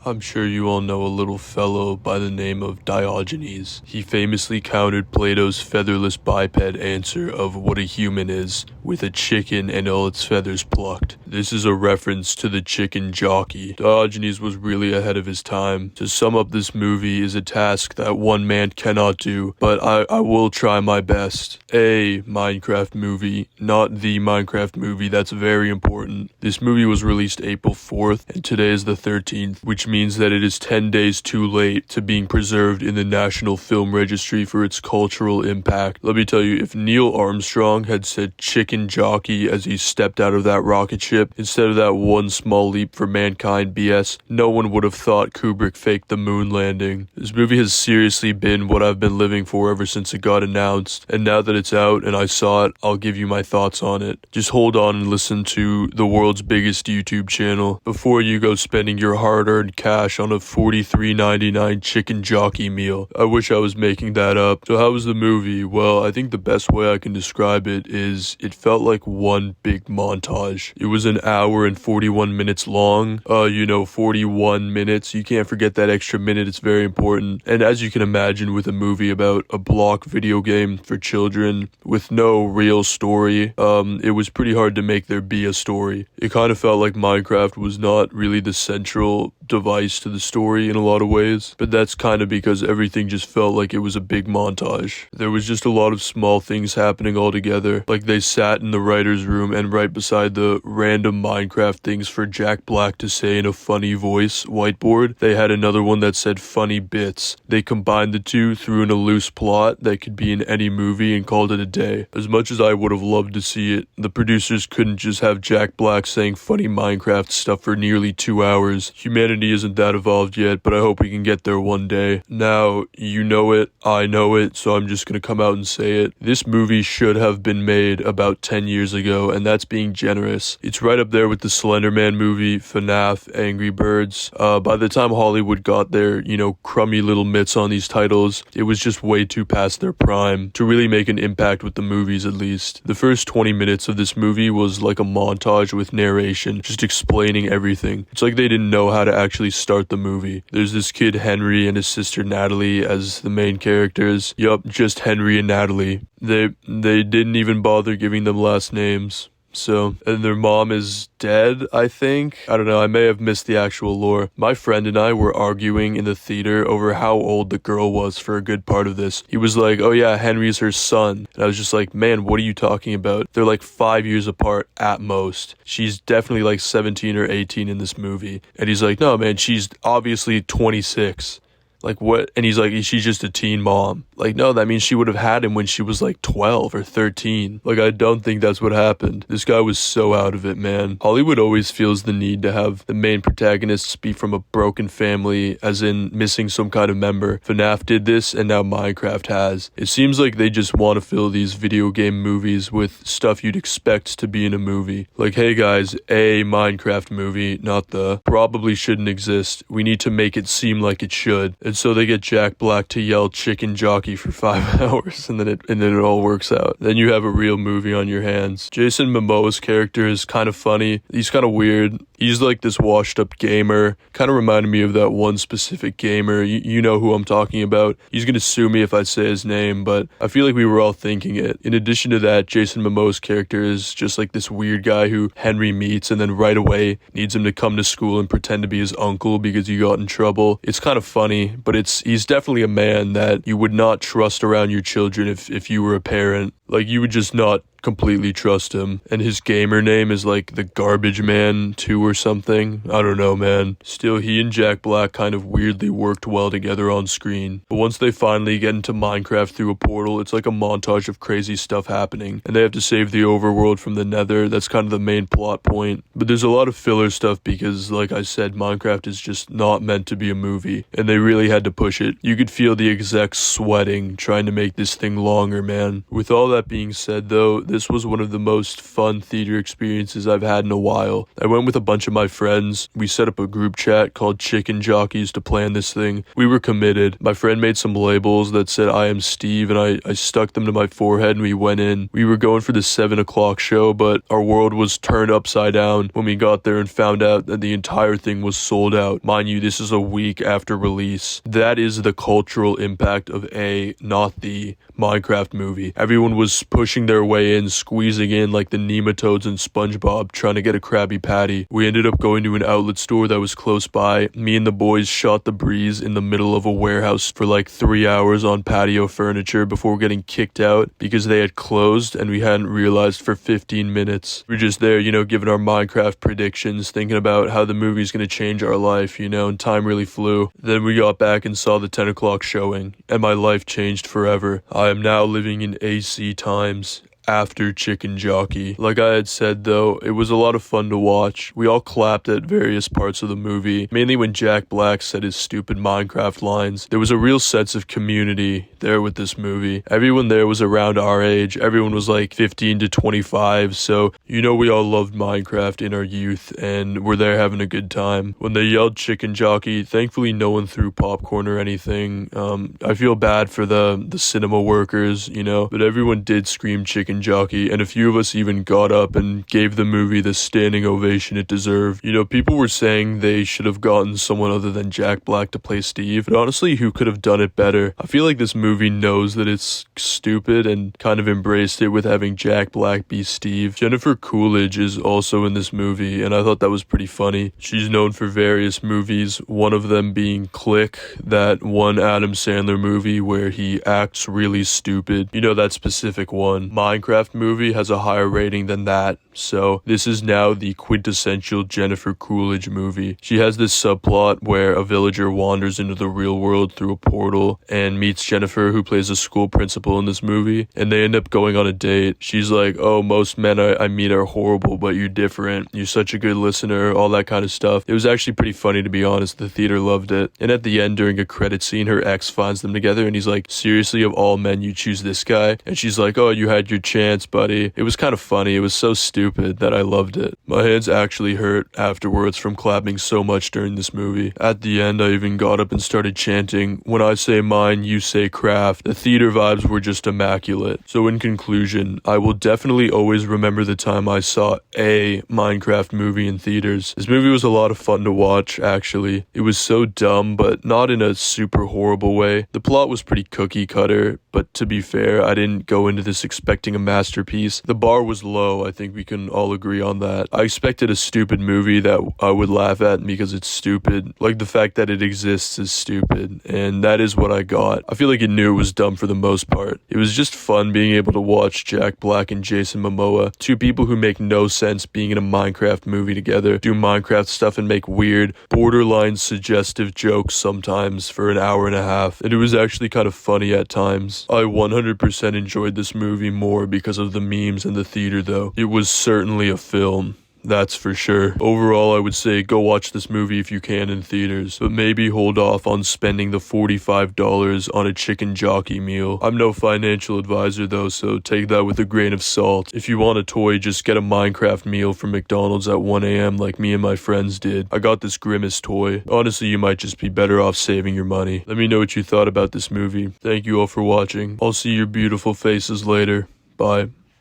I'm sure you all know a little fellow by the name of Diogenes. He famously countered Plato's featherless biped answer of what a human is with a chicken and all its feathers plucked. This is a reference to the chicken jockey. Diogenes was really ahead of his time. To sum up this movie is a task that one man cannot do, but I will try my best. A Minecraft movie, not the Minecraft movie, that's very important. This movie was released April 4th, and today is the 13th, which means that it is 10 days too late to being preserved in the National Film Registry for its cultural impact. Let me tell you, if Neil Armstrong had said chicken jockey as he stepped out of that rocket ship, instead of that one small leap for mankind BS, no one would have thought Kubrick faked the moon landing. This movie has seriously been what I've been living for ever since it got announced, and now that it's out and I saw it, I'll give you my thoughts on it. Just hold on and listen to the world's biggest YouTube channel before you go spending your hard-earned cash on a $43.99 chicken jockey meal. I wish I was making that up. So how was the movie? Well, I think the best way I can describe it is it felt like one big montage. It was an hour and 41 minutes long. 41 minutes. You can't forget that extra minute. It's very important. And as you can imagine with a movie about a block video game for children with no real story, it was pretty hard to make there be a story. It kind of felt like Minecraft was not really the central device to the story in a lot of ways, but that's kind of because everything just felt like it was a big montage. There was just a lot of small things happening all together, like they sat in the writer's room and right beside the random Minecraft things for Jack Black to say in a funny voice whiteboard, they had another one that said funny bits. They combined the two, threw in a loose plot that could be in any movie and called it a day. As much as I would have loved to see it, the producers couldn't just have Jack Black saying funny Minecraft stuff for nearly 2 hours. Humanity isn't that evolved yet, but I hope we can get there one day. Now, you know it, I know it, so I'm just gonna come out and say it. This movie should have been made about 10 years ago, and that's being generous. It's right up there with the Slender Man movie, FNAF, Angry Birds. By the time Hollywood got their, crummy little mitts on these titles, it was just way too past their prime to really make an impact with the movies, at least. The first 20 minutes of this movie was like a montage with narration, just explaining everything. It's like they didn't know how to actually start the movie. There's this kid Henry and his sister Natalie as the main characters. Yup, just Henry and Natalie. They didn't even bother giving them last names. And their mom is dead, I think. I don't know, I may have missed the actual lore. My friend and I were arguing in the theater over how old the girl was for a good part of this. He was like, oh yeah, Henry's her son. And I was just like, man, what are you talking about? They're like 5 years apart at most. She's definitely like 17 or 18 in this movie. And he's like, no man, she's obviously 26. Like, what? And he's like, she's just a teen mom. Like, no, that means she would have had him when she was like 12 or 13. Like, I don't think that's what happened. This guy was so out of it, man. Hollywood always feels the need to have the main protagonists be from a broken family, as in missing some kind of member. FNAF did this, and now Minecraft has. It seems like they just want to fill these video game movies with stuff you'd expect to be in a movie. Like, hey guys, a Minecraft movie, not the probably shouldn't exist. We need to make it seem like it should. And so they get Jack Black to yell chicken jockey for 5 hours, and then it all works out. Then you have a real movie on your hands. Jason Momoa's character is kind of funny. He's kind of weird. He's like this washed up gamer. Kind of reminded me of that one specific gamer. You know who I'm talking about. He's gonna sue me if I say his name, but I feel like we were all thinking it. In addition to that, Jason Momoa's character is just like this weird guy who Henry meets and then right away needs him to come to school and pretend to be his uncle because he got in trouble. It's kind of funny, but he's definitely a man that you would not trust around your children if you were a parent. Like, you would just not completely trust him. And his gamer name is like the Garbage Man 2 or something. I don't know, man. Still, he and Jack Black kind of weirdly worked well together on screen. But once they finally get into Minecraft through a portal, it's like a montage of crazy stuff happening. And they have to save the overworld from the Nether. That's kind of the main plot point. But there's a lot of filler stuff because, like I said, Minecraft is just not meant to be a movie. And they really had to push it. You could feel the execs sweating trying to make this thing longer, man. With all that being said though, this was one of the most fun theater experiences I've had in a while. I went with a bunch of my friends. We set up a group chat called Chicken Jockeys to plan this thing. We were committed. My friend made some labels that said I am Steve, and I stuck them to my forehead and we went in. We were going for the 7 o'clock show, but our world was turned upside down when we got there and found out that the entire thing was sold out. Mind you, this is a week after release. That is the cultural impact of not the Minecraft movie. Everyone was pushing their way in, squeezing in like the nematodes and SpongeBob, trying to get a Krabby Patty. We ended up going to an outlet store that was close by. Me and the boys shot the breeze in the middle of a warehouse for like 3 hours on patio furniture before getting kicked out because they had closed and we hadn't realized for 15 minutes. We were just there, giving our Minecraft predictions, thinking about how the movie's gonna change our life, and time really flew. Then we got back and saw the 10 o'clock showing, and my life changed forever. I am now living in AC times after Chicken Jockey. Like I had said though, it was a lot of fun to watch. We all clapped at various parts of the movie, mainly when Jack Black said his stupid Minecraft lines. There was a real sense of community there with this movie. Everyone there was around our age. Everyone was like 15 to 25, so we all loved Minecraft in our youth and were there having a good time. When they yelled Chicken Jockey, thankfully no one threw popcorn or anything. I feel bad for the cinema workers, but everyone did scream Chicken Jockey, and a few of us even got up and gave the movie the standing ovation it deserved. People were saying they should have gotten someone other than Jack Black to play Steve, but honestly, who could have done it better? I feel like this movie knows that it's stupid and kind of embraced it with having Jack Black be Steve. Jennifer Coolidge is also in this movie, and I thought that was pretty funny. She's known for various movies, one of them being Click, that one Adam Sandler movie where he acts really stupid. That specific one. Minecraft movie has a higher rating than that, so this is now the quintessential Jennifer Coolidge movie. She has this subplot where a villager wanders into the real world through a portal and meets Jennifer, who plays a school principal in this movie, and they end up going on a date. She's like, oh, most men I meet are horrible, but you're different. You're such a good listener, all that kind of stuff. It was actually pretty funny, to be honest. The theater loved it. And at the end, during a credit scene, her ex finds them together and he's like, seriously, of all men, you choose this guy? And she's like, oh, you had your chance, buddy. It was kind of funny. It was so stupid that I loved it. My hands actually hurt afterwards from clapping so much during this movie. At the end, I even got up and started chanting, when I say mine, you say craft. The theater vibes were just immaculate. So in conclusion, I will definitely always remember the time I saw a Minecraft movie in theaters. This movie was a lot of fun to watch, actually. It was so dumb, but not in a super horrible way. The plot was pretty cookie cutter, but to be fair, I didn't go into this expecting a masterpiece. The bar was low, I think we can all agree on that. I expected a stupid movie that I would laugh at because it's stupid. Like the fact that it exists is stupid, and that is what I got. I feel like it knew it was dumb for the most part. It was just fun being able to watch Jack Black and Jason Momoa, two people who make no sense being in a Minecraft movie together, do Minecraft stuff and make weird, borderline suggestive jokes sometimes for an hour and a half, and it was actually kind of funny at times. I 100% enjoyed this movie more because of the memes and the theater though. It was certainly a film. That's for sure. Overall, I would say go watch this movie if you can in theaters, but maybe hold off on spending the $45 on a chicken jockey meal. I'm no financial advisor though, so take that with a grain of salt. If you want a toy, just get a Minecraft meal from McDonald's at 1 a.m. like me and my friends did. I got this Grimace toy. Honestly, you might just be better off saving your money. Let me know what you thought about this movie. Thank you all for watching. I'll see your beautiful faces later. Bye.